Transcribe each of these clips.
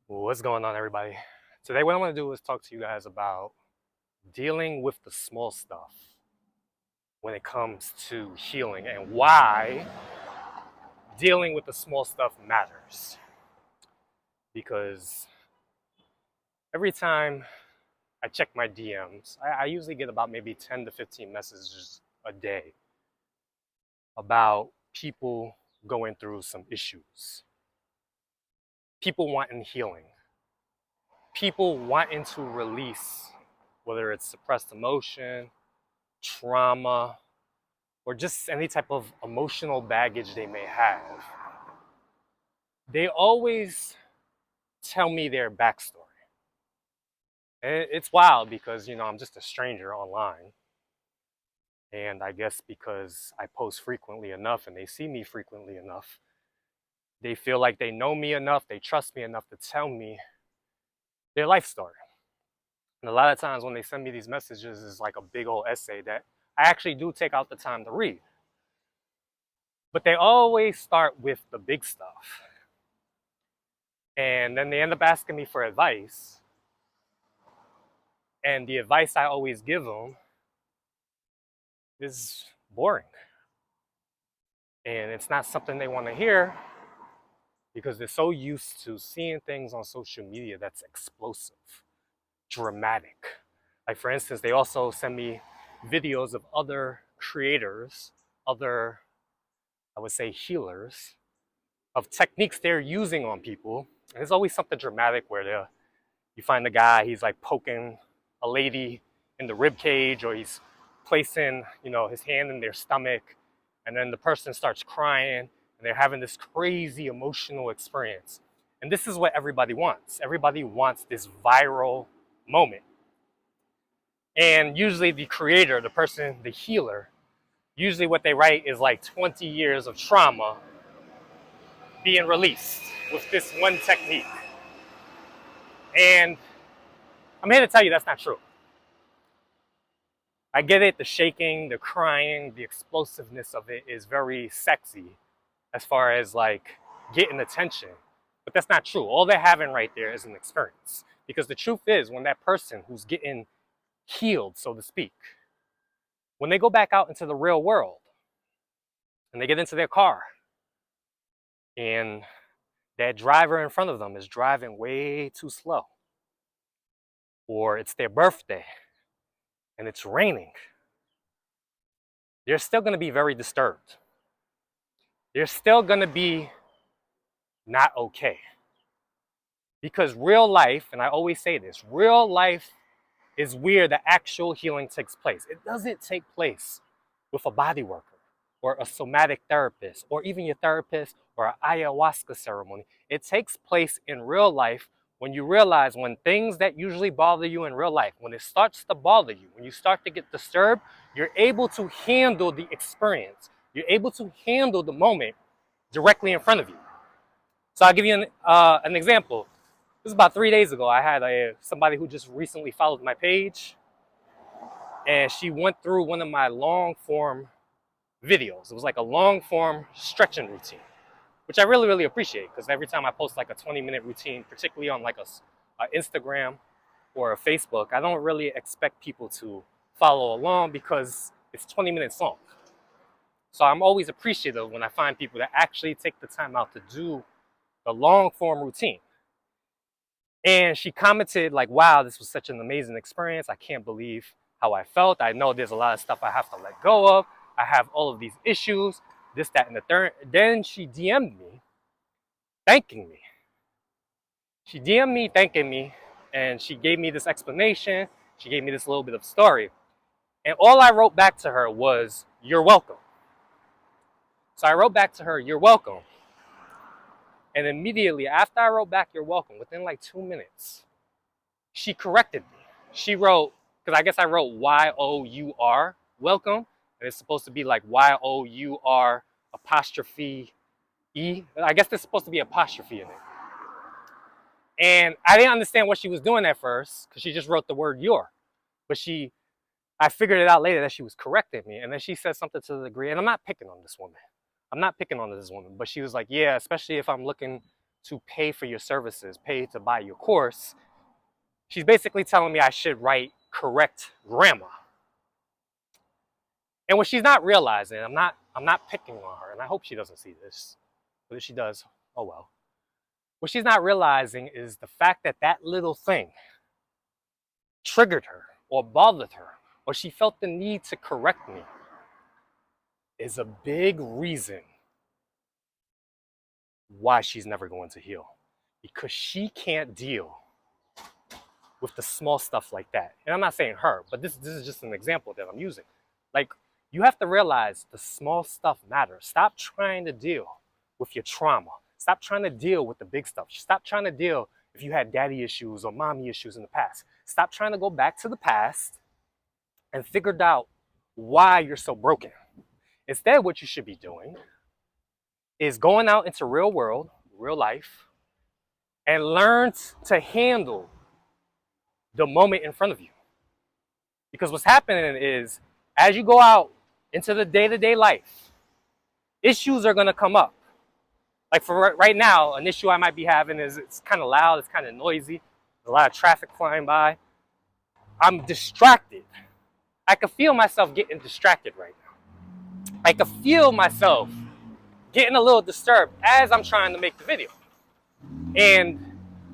What's going on, everybody? Today, what I want to do is talk to you guys about dealing with the small stuff when it comes to healing and why dealing with the small stuff matters. Because every time I check my DMs, I usually get about maybe 10 to 15 messages a day about people going through some issues, people wanting healing, people wanting to release, whether it's suppressed emotion, trauma, or just any type of emotional baggage they may have. They always tell me their backstory. And it's wild because, I'm just a stranger online. And I guess because I post frequently enough and they see me frequently enough, they feel like they know me enough, they trust me enough to tell me their life story. And a lot of times when they send me these messages, it's like a big old essay that I actually do take out the time to read. But they always start with the big stuff. And then they end up asking me for advice. And the advice I always give them is boring. And it's not something they want to hear because they're so used to seeing things on social media that's explosive, dramatic. Like, for instance, they also send me videos of other creators, other, I would say, healers, of techniques they're using on people. And there's always something dramatic where you find the guy, he's like poking a lady in the rib cage, or he's placing, his hand in their stomach, and then the person starts crying and they're having this crazy emotional experience. And this is what everybody wants. Everybody wants this viral moment. And usually the creator, the person, the healer, usually what they write is like 20 years of trauma being released with this one technique. And I'm here to tell you that's not true. I get it, the shaking, the crying, the explosiveness of it is very sexy as far as like getting attention. But that's not true. All they're having right there is an experience. Because the truth is, when that person who's getting healed, so to speak, when they go back out into the real world and they get into their car and that driver in front of them is driving way too slow, or it's their birthday and it's raining, they're still going to be very disturbed. They're still going to be not okay. Because real life, and I always say this, real life is where the actual healing takes place. It doesn't take place with a body worker or a somatic therapist or even your therapist or an ayahuasca ceremony. It takes place in real life when you realize when things that usually bother you in real life, when it starts to bother you, when you start to get disturbed, you're able to handle the experience. You're able to handle the moment directly in front of you. So I'll give you an example. This is about 3 days ago. I had somebody who just recently followed my page, and she went through one of my long form videos. It was like a long form stretching routine, which I really, really appreciate because every time I post like a 20-minute routine, particularly on like a Instagram or a Facebook, I don't really expect people to follow along because it's 20 minutes long. So I'm always appreciative when I find people that actually take the time out to do the long form routine. And she commented like, wow, this was such an amazing experience. I can't believe how I felt. I know there's a lot of stuff I have to let go of. I have all of these issues, this, that, and the third. Then she DM'd me, thanking me. She DM'd me, thanking me, and she gave me this explanation. She gave me this little bit of story. And all I wrote back to her was, you're welcome. So I wrote back to her, you're welcome. And immediately after I wrote back, you're welcome, within like 2 minutes, she corrected me. She wrote, because I guess I wrote Y-O-U-R, welcome, and it's supposed to be like Y-O-U-R apostrophe E. I guess there's supposed to be apostrophe in it. And I didn't understand what she was doing at first, because she just wrote the word your. But I figured it out later that she was correcting me, and then she said something to the degree, and I'm not picking on this woman. I'm not picking on this woman, but she was like, yeah, especially if I'm looking to pay for your services, pay to buy your course, she's basically telling me I should write correct grammar. And what she's not realizing, I'm not picking on her, and I hope she doesn't see this, but if she does, oh well. What she's not realizing is the fact that that little thing triggered her or bothered her, or she felt the need to correct me, is a big reason why she's never going to heal. Because she can't deal with the small stuff like that. And I'm not saying her, but this is just an example that I'm using. Like, you have to realize the small stuff matters. Stop trying to deal with your trauma. Stop trying to deal with the big stuff. Stop trying to deal if you had daddy issues or mommy issues in the past. Stop trying to go back to the past and figure out why you're so broken. Instead, what you should be doing is going out into real world, real life, and learn to handle the moment in front of you. Because what's happening is, as you go out into the day-to-day life, issues are going to come up. Like for right now, an issue I might be having is it's kind of loud, it's kind of noisy, there's a lot of traffic flying by. I'm distracted. I can feel myself getting distracted right now. I can feel myself getting a little disturbed as I'm trying to make the video. And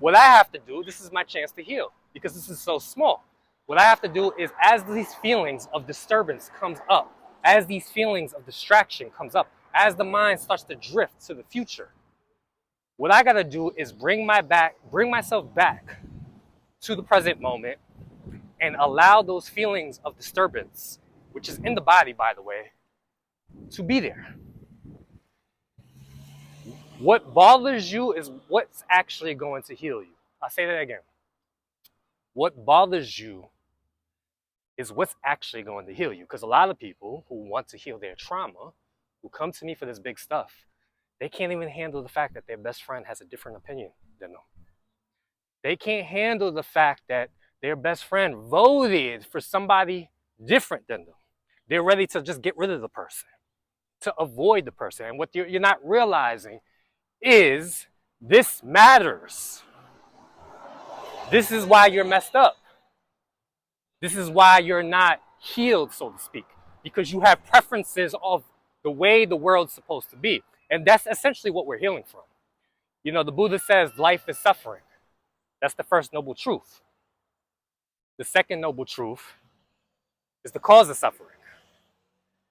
what I have to do, this is my chance to heal because this is so small. What I have to do is, as these feelings of disturbance comes up, as these feelings of distraction comes up, as the mind starts to drift to the future, what I gotta do is bring myself back to the present moment and allow those feelings of disturbance, which is in the body, by the way, to be there. What bothers you is what's actually going to heal you. I'll say that again. What bothers you is what's actually going to heal you. Because a lot of people who want to heal their trauma, who come to me for this big stuff, they can't even handle the fact that their best friend has a different opinion than them. They can't handle the fact that their best friend voted for somebody different than them. They're ready to just get rid of the person, to avoid the person. And what you're not realizing is this matters. This is why you're messed up. This is why you're not healed, so to speak, because you have preferences of the way the world's supposed to be. And that's essentially what we're healing from. You know, the Buddha says life is suffering. That's the first noble truth. The second noble truth is the cause of suffering.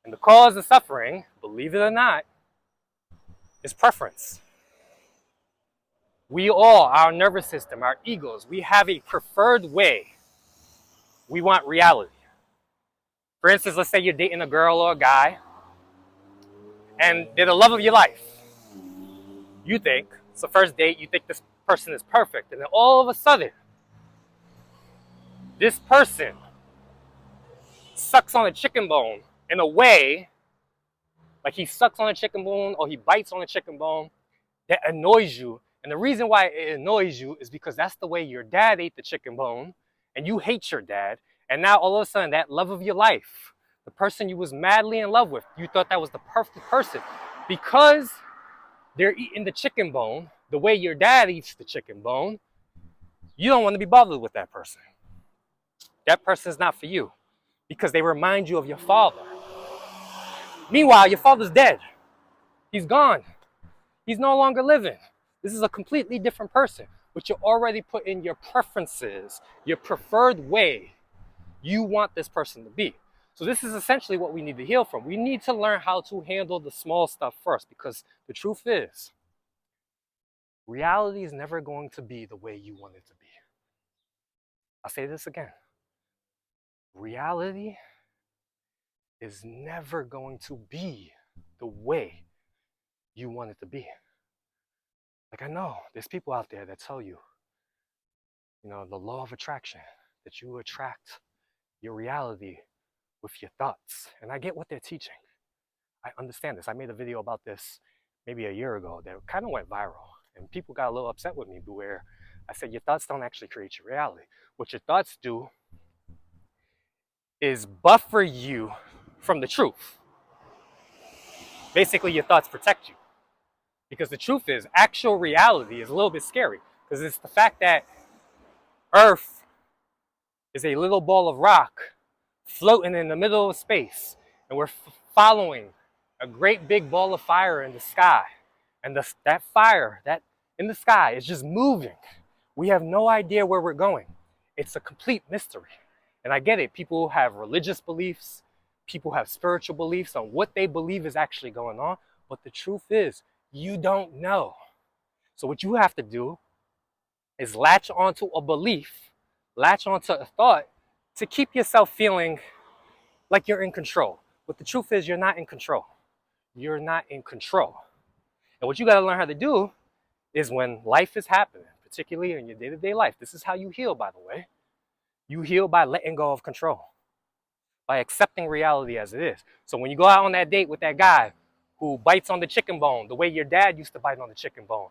And the cause of suffering, believe it or not, is preference. We all, our nervous system, our egos, we have a preferred way we want reality. For instance, let's say you're dating a girl or a guy, and they're the love of your life. You think, it's the first date, you think this person is perfect, and then all of a sudden, this person sucks on a chicken bone in a way, like he sucks on a chicken bone or he bites on a chicken bone, that annoys you. And the reason why it annoys you is because that's the way your dad ate the chicken bone, and you hate your dad, and now all of a sudden that love of your life, the person you was madly in love with, you thought that was the perfect person, because they're eating the chicken bone the way your dad eats the chicken bone, you don't want to be bothered with that person. That person's not for you because they remind you of your father. Meanwhile, your father's dead. He's gone. He's no longer living. This is a completely different person, but you already put in your preferences, your preferred way you want this person to be. So this is essentially what we need to heal from. We need to learn how to handle the small stuff first, because the truth is, reality is never going to be the way you want it to be. I'll say this again. Reality is never going to be the way you want it to be. Like, I know there's people out there that tell you, the law of attraction, that you attract your reality with your thoughts. And I get what they're teaching. I understand this. I made a video about this maybe a year ago that kind of went viral. And people got a little upset with me, where I said, your thoughts don't actually create your reality. What your thoughts do is buffer you from the truth. Basically, your thoughts protect you. Because the truth is, actual reality is a little bit scary. Because it's the fact that Earth is a little ball of rock floating in the middle of space. And we're following a great big ball of fire in the sky. And that fire that in the sky is just moving. We have no idea where we're going. It's a complete mystery. And I get it. People have religious beliefs. People have spiritual beliefs on what they believe is actually going on. But the truth is, you don't know. So what you have to do is latch onto a belief, latch onto a thought to keep yourself feeling like you're in control. But the truth is, you're not in control. You're not in control. And what you got to learn how to do is when life is happening, particularly in your day-to-day life, this is how you heal, by the way. You heal by letting go of control, by accepting reality as it is. So when you go out on that date with that guy who bites on the chicken bone, the way your dad used to bite on the chicken bone,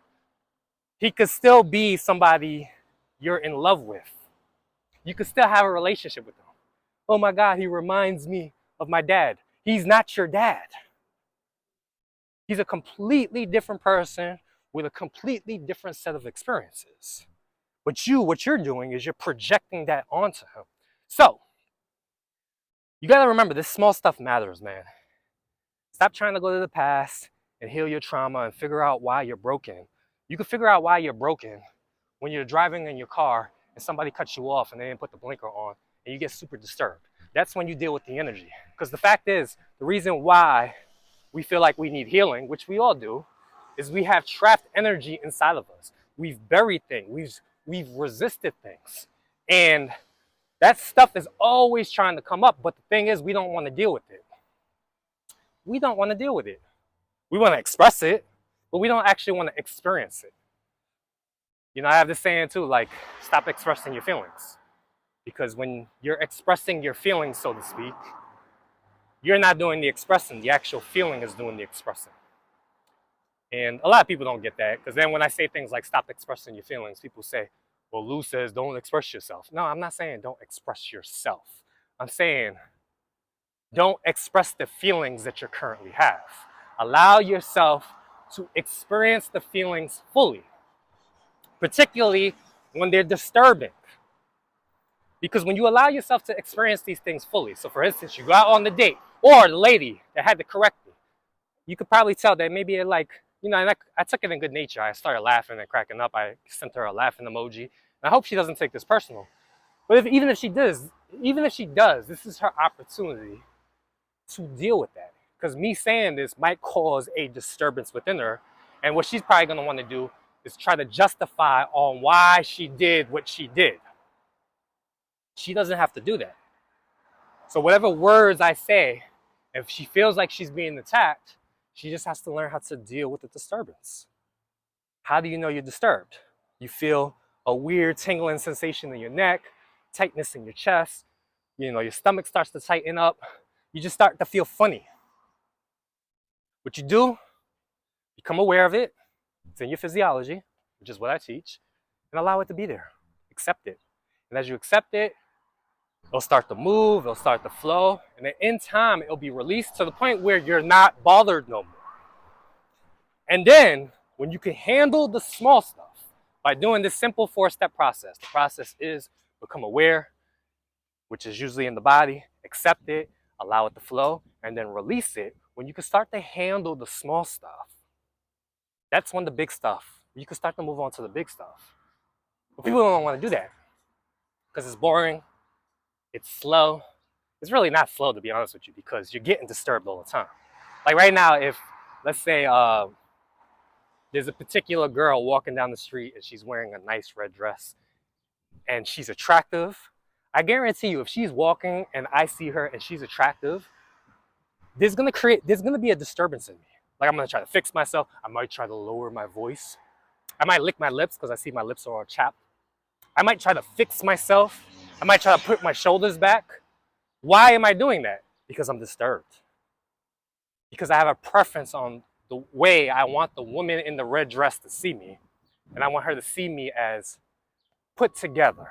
he could still be somebody you're in love with. You could still have a relationship with him. Oh my God, he reminds me of my dad. He's not your dad. He's a completely different person with a completely different set of experiences. But what you're doing is you're projecting that onto him. So, you gotta remember, this small stuff matters, man. Stop trying to go to the past and heal your trauma and figure out why you're broken. You can figure out why you're broken when you're driving in your car and somebody cuts you off and they didn't put the blinker on and you get super disturbed. That's when you deal with the energy. Because the fact is, the reason why we feel like we need healing, which we all do, is we have trapped energy inside of us. We've buried things. We've resisted things. And that stuff is always trying to come up. But the thing is, we don't want to deal with it. We don't want to deal with it. We want to express it, but we don't actually want to experience it. You know, I have this saying too, like, stop expressing your feelings. Because when you're expressing your feelings, so to speak, you're not doing the expressing. The actual feeling is doing the expressing. And a lot of people don't get that, because then when I say things like stop expressing your feelings, people say, well, Lou says don't express yourself. No, I'm not saying don't express yourself. I'm saying don't express the feelings that you currently have. Allow yourself to experience the feelings fully, particularly when they're disturbing. Because when you allow yourself to experience these things fully, so for instance, you go out on the date, or the lady that had to correct me, you could probably tell that maybe it like, you know, and I took it in good nature. I started laughing and cracking up. I sent her a laughing emoji. And I hope she doesn't take this personal. But even if she does, this is her opportunity to deal with that. Because me saying this might cause a disturbance within her. And what she's probably going to want to do is try to justify on why she did what she did. She doesn't have to do that. So whatever words I say, if she feels like she's being attacked, she just has to learn how to deal with the disturbance. How do you know you're disturbed? You feel a weird tingling sensation in your neck, tightness in your chest, you know, your stomach starts to tighten up. You just start to feel funny. What you do, become aware of it. It's in your physiology, which is what I teach, and allow it to be there. Accept it. And as you accept it, it'll start to move, it'll start to flow, and then in time, it'll be released to the point where you're not bothered no more. And then, when you can handle the small stuff by doing this simple 4-step process, the process is become aware, which is usually in the body, accept it, allow it to flow, and then release it. When you can start to handle the small stuff, that's when the big stuff, you can start to move on to the big stuff. But people don't want to do that because it's boring. It's slow. It's really not slow, to be honest with you, because you're getting disturbed all the time. Like right now, if, let's say, there's a particular girl walking down the street and she's wearing a nice red dress and she's attractive, I guarantee you, if she's walking and I see her and she's attractive, there's gonna be a disturbance in me. Like I'm gonna try to fix myself. I might try to lower my voice. I might lick my lips because I see my lips are all chapped. I might try to fix myself. I might try to put my shoulders back. Why am I doing that? Because I'm disturbed. Because I have a preference on the way I want the woman in the red dress to see me. And I want her to see me as put together.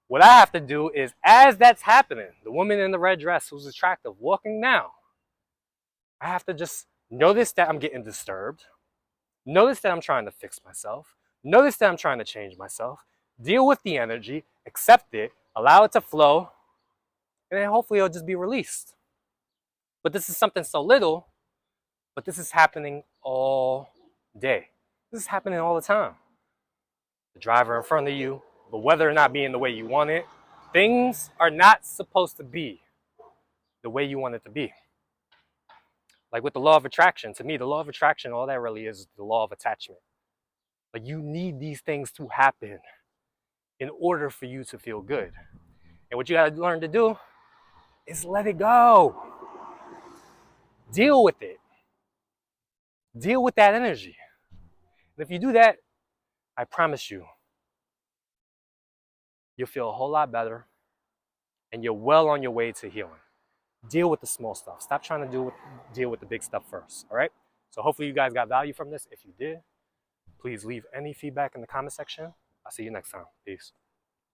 What I have to do is, as that's happening, the woman in the red dress who's attractive walking now, I have to just Notice that I'm getting disturbed. Notice that I'm trying to fix myself. Notice that I'm trying to change myself. Deal with the energy, accept it, allow it to flow, and then hopefully it'll just be released. But this is something so little, but this is happening all day. This is happening all the time. The driver in front of you, the weather not being the way you want it. Things are not supposed to be the way you want it to be. Like with the law of attraction, to me, the law of attraction, all that really is the law of attachment. Like you need these things to happen in order for you to feel good. And what you gotta learn to do is let it go. Deal with it. Deal with that energy. And if you do that, I promise you, you'll feel a whole lot better and you're well on your way to healing. Deal with the small stuff. Stop trying to deal with the big stuff first, all right? So hopefully you guys got value from this. If you did, please leave any feedback in the comment section. I'll see you next time. Peace.